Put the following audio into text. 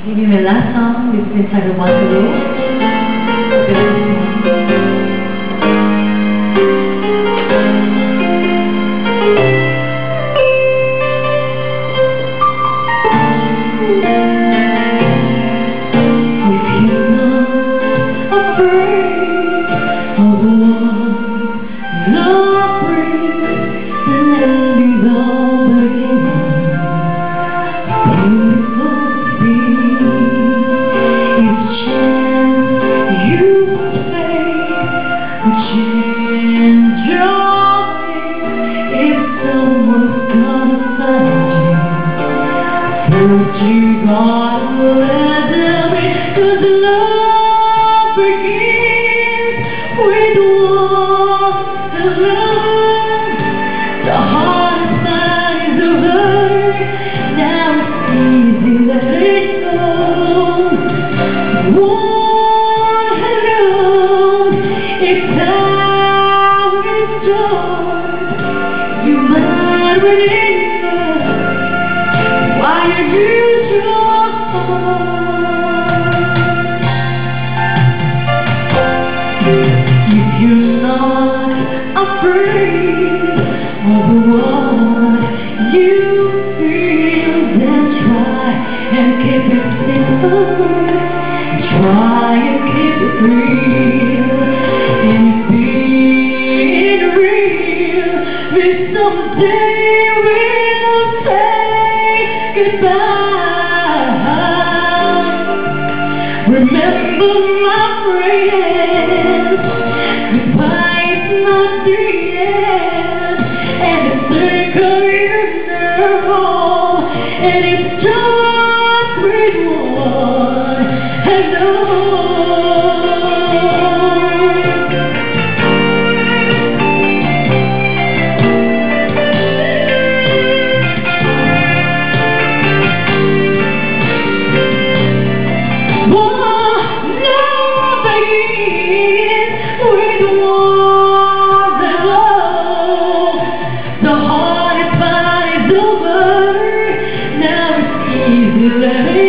Maybe my last song is entitled Waterloo. You gotta let them in, 'cause love begins with waterloo. The hardest part is over, now it's easy, let it go. Waterloo, it's time to start. You might remember why you use your heart. If you're not afraid of what you feel, then try and keep it simple. Try and keep it real. And being real is someday we'll say goodbye. Remember, my friend, goodbye is not the end, and the circle is narrow, and it's just with one and all. The hardest part is over, now it's easy, let it